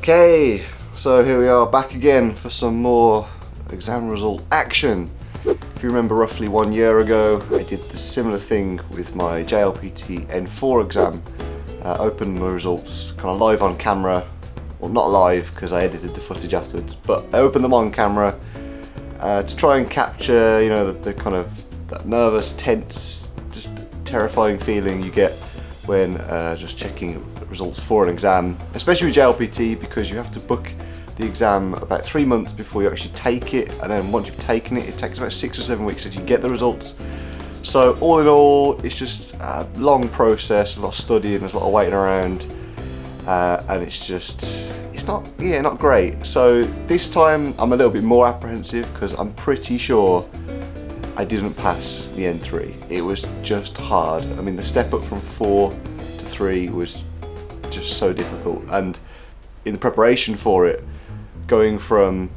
Okay, so here we are back again for some more exam result action. If you remember, roughly 1 year ago I did the similar thing with my JLPT N4 exam. Opened my results kind of live on camera, well not live because I edited the footage afterwards, but I opened them on camera to try and capture, you know, the kind of that nervous, tense, just terrifying feeling you get when just checking results for an exam, especially with JLPT, because you have to book the exam about 3 months before you actually take it, and then once you've taken it, it takes about 6 or 7 weeks to get the results. So all in all, it's just a long process, a lot of studying, there's a lot of waiting around, and it's not great. So this time I'm a little bit more apprehensive because I'm pretty sure I didn't pass the N3. It was just hard. I mean, the step up from 4 to 3 was just so difficult, and in the preparation for it, going from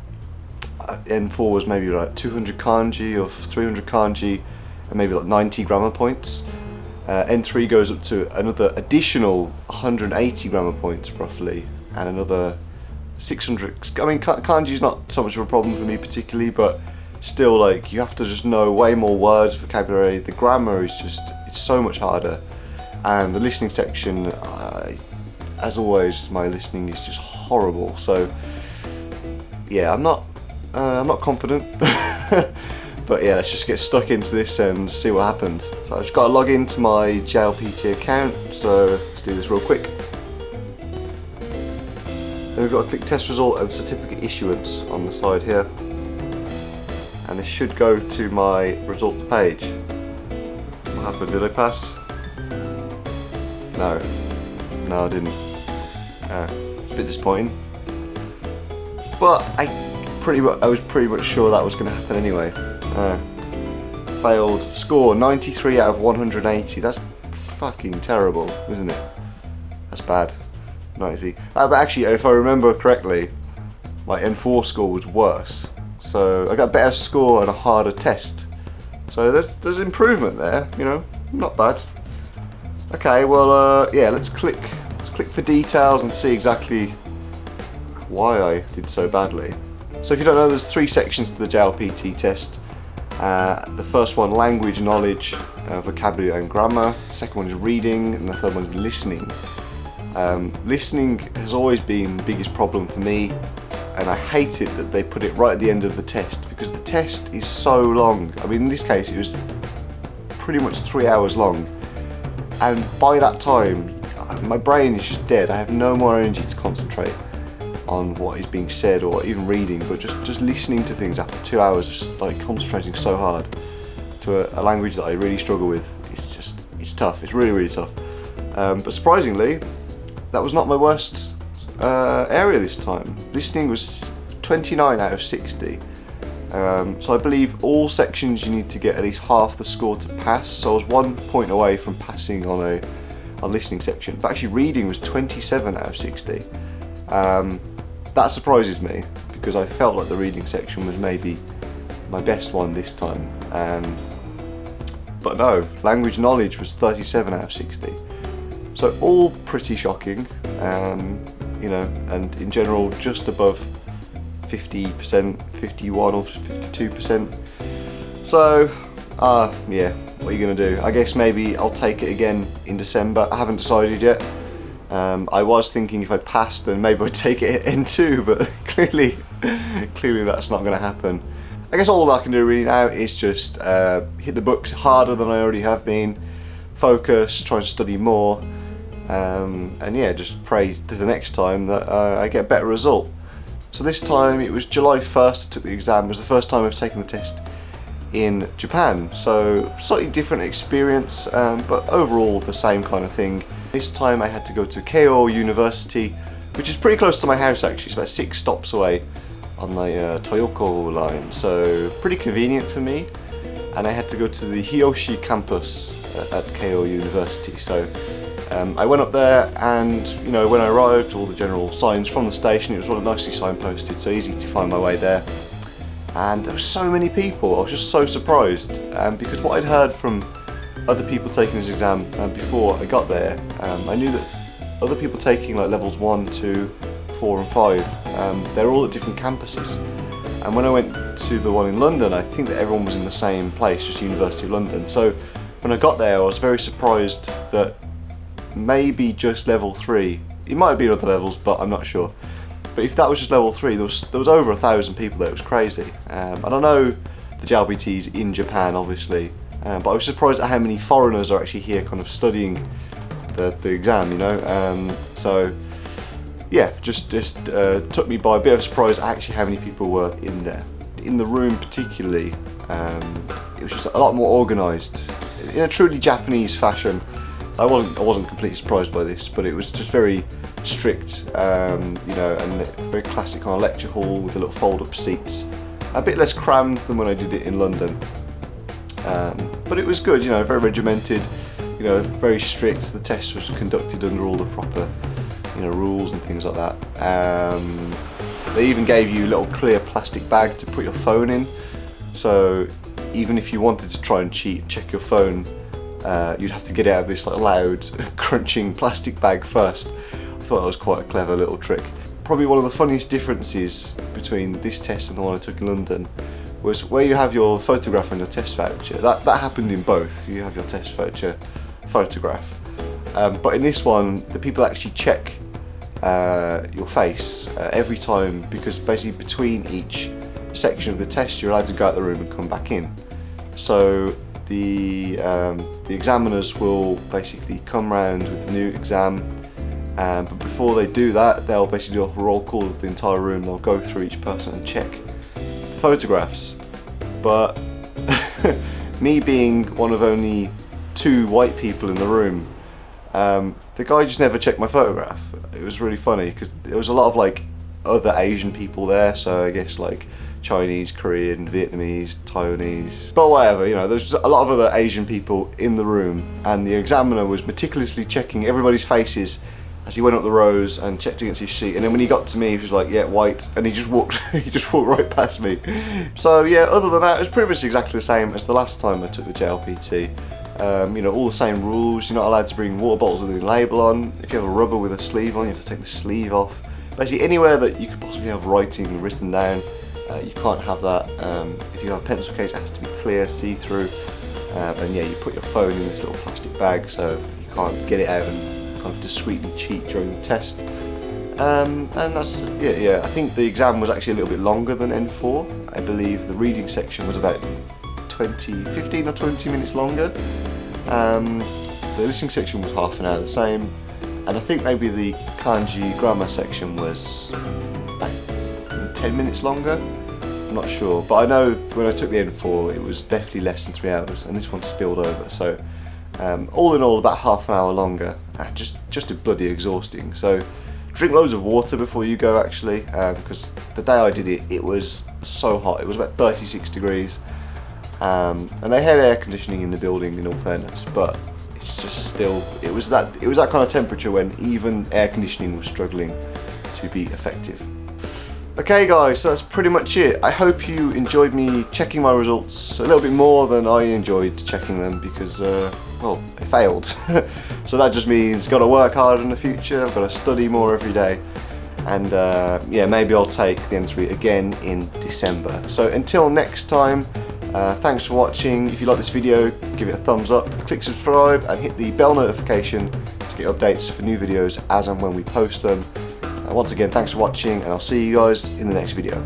N4 was maybe like 200 kanji or 300 kanji and maybe like 90 grammar points. N3 goes up to another additional 180 grammar points roughly, and another 600. I mean, kanji is not so much of a problem for me particularly, but still, like, you have to just know way more words, vocabulary. The grammar is just, it's so much harder, and the listening section, as always, my listening is just horrible. So yeah, I'm not confident, but yeah, let's just get stuck into this and see what happened. So I just got to log into my JLPT account, so let's do this real quick. Then we've got to click test result and certificate issuance on the side here, and this should go to my results page. What happened? Did I pass? No, I didn't. It's a bit disappointing, but I was pretty much sure that was going to happen anyway. Failed. Score 93 out of 180. That's fucking terrible, isn't it? That's bad. 90. But actually, if I remember correctly, my N4 score was worse. So I got a better score and a harder test. So there's improvement there, you know, not bad. Okay, well, yeah, let's click for details and see exactly why I did so badly. So if you don't know, there's 3 sections to the JLPT test. The first one, language knowledge, vocabulary and grammar. The second one is reading, and the third one is listening. Listening has always been the biggest problem for me, and I hate it that they put it right at the end of the test, because the test is so long. I mean, in this case it was pretty much 3 hours long, and by that time my brain is just dead. I have no more energy to concentrate on what is being said or even reading, but just listening to things after 2 hours, just like concentrating so hard to a language that I really struggle with. It's tough. It's really tough. But surprisingly, that was not my worst area this time. Listening was 29 out of 60. So I believe all sections you need to get at least half the score to pass. So I was 1 point away from passing on a listening section. But actually reading was 27 out of 60. That surprises me, because I felt like the reading section was maybe my best one this time. But no, language knowledge was 37 out of 60. So all pretty shocking, you know, and in general just above 50%, 51 or 52%. So, yeah, what are you going to do? I guess maybe I'll take it again in December. I haven't decided yet. I was thinking if I passed, then maybe I'd take it in N2, but clearly that's not going to happen. I guess all I can do really now is just hit the books harder than I already have been, focus, try and study more, and yeah, just pray to the next time that I get a better result. So this time it was July 1st I took the exam. It was the first time I've taken the test in Japan, so slightly different experience, but overall the same kind of thing. This time I had to go to Keio University, which is pretty close to my house actually. It's about 6 stops away on the Toyoko line, so pretty convenient for me. And I had to go to the Hiyoshi campus at Keio University. So I went up there, and you know, when I arrived, all the general signs from the station, it was all nicely signposted, so easy to find my way there. And there were so many people. I was just so surprised, because what I'd heard from other people taking this exam before I got there, I knew that other people taking like levels 1, 2, 4 and 5, they're all at different campuses. And when I went to the one in London, I think that everyone was in the same place, just University of London. So when I got there, I was very surprised that maybe just level 3, it might have been other levels, but I'm not sure. But if that was just level 3, there was over 1,000 people there. It was crazy. And I know the JLPT is in Japan, obviously, but I was surprised at how many foreigners are actually here kind of studying the exam, you know. So yeah, just took me by a bit of surprise actually how many people were in there. In the room particularly, it was just a lot more organised in a truly Japanese fashion. I wasn't completely surprised by this, but it was just very strict, you know, and very classic kind of lecture hall with the little fold-up seats. A bit less crammed than when I did it in London, but it was good, you know, very regimented, you know, very strict. The test was conducted under all the proper, you know, rules and things like that. They even gave you a little clear plastic bag to put your phone in, so even if you wanted to try and cheat and check your phone, you'd have to get out of this like loud crunching plastic bag first. I thought that was quite a clever little trick. Probably one of the funniest differences between this test and the one I took in London was where you have your photograph and your test voucher. That happened in both. You have your test voucher, photograph, but in this one the people actually check your face every time, because basically between each section of the test you're allowed to go out the room and come back in. So the examiners will basically come round with the new exam, but before they do that, they'll basically do a roll call of the entire room. They'll go through each person and check the photographs. But me being one of only 2 white people in the room, the guy just never checked my photograph. It was really funny because there was a lot of like other Asian people there, so I guess like Chinese, Korean, Vietnamese, Taiwanese, but whatever, you know, there's just a lot of other Asian people in the room, and the examiner was meticulously checking everybody's faces as he went up the rows and checked against his sheet. And then when he got to me, he was like, yeah, white, and he just walked right past me. So yeah, other than that, it was pretty much exactly the same as the last time I took the JLPT. You know, all the same rules. You're not allowed to bring water bottles with a label on. If you have a rubber with a sleeve on, you have to take the sleeve off. Basically anywhere that you could possibly have writing written down, you can't have that. If you have a pencil case, it has to be clear, see-through, and yeah, you put your phone in this little plastic bag so you can't get it out and kind of discreetly cheat during the test. And that's yeah. I think the exam was actually a little bit longer than N4. I believe the reading section was about 15 or 20 minutes longer. The listening section was half an hour the same, and I think maybe the kanji grammar section was about 10 minutes longer. I'm not sure, but I know when I took the N4 it was definitely less than 3 hours, and this one spilled over, so all in all about half an hour longer, and just bloody exhausting. So drink loads of water before you go actually, because the day I did it, it was so hot. It was about 36 degrees, and they had air conditioning in the building in all fairness, but it's just still, it was that kind of temperature when even air conditioning was struggling to be effective. Okay guys, so that's pretty much it. I hope you enjoyed me checking my results a little bit more than I enjoyed checking them, because well, I failed. So that just means got to work harder in the future. I've got to study more every day, and yeah, maybe I'll take the N3 again in December. So until next time, thanks for watching. If you like this video, give it a thumbs up, click subscribe, and hit the bell notification to get updates for new videos as and when we post them. Once again, thanks for watching, and I'll see you guys in the next video.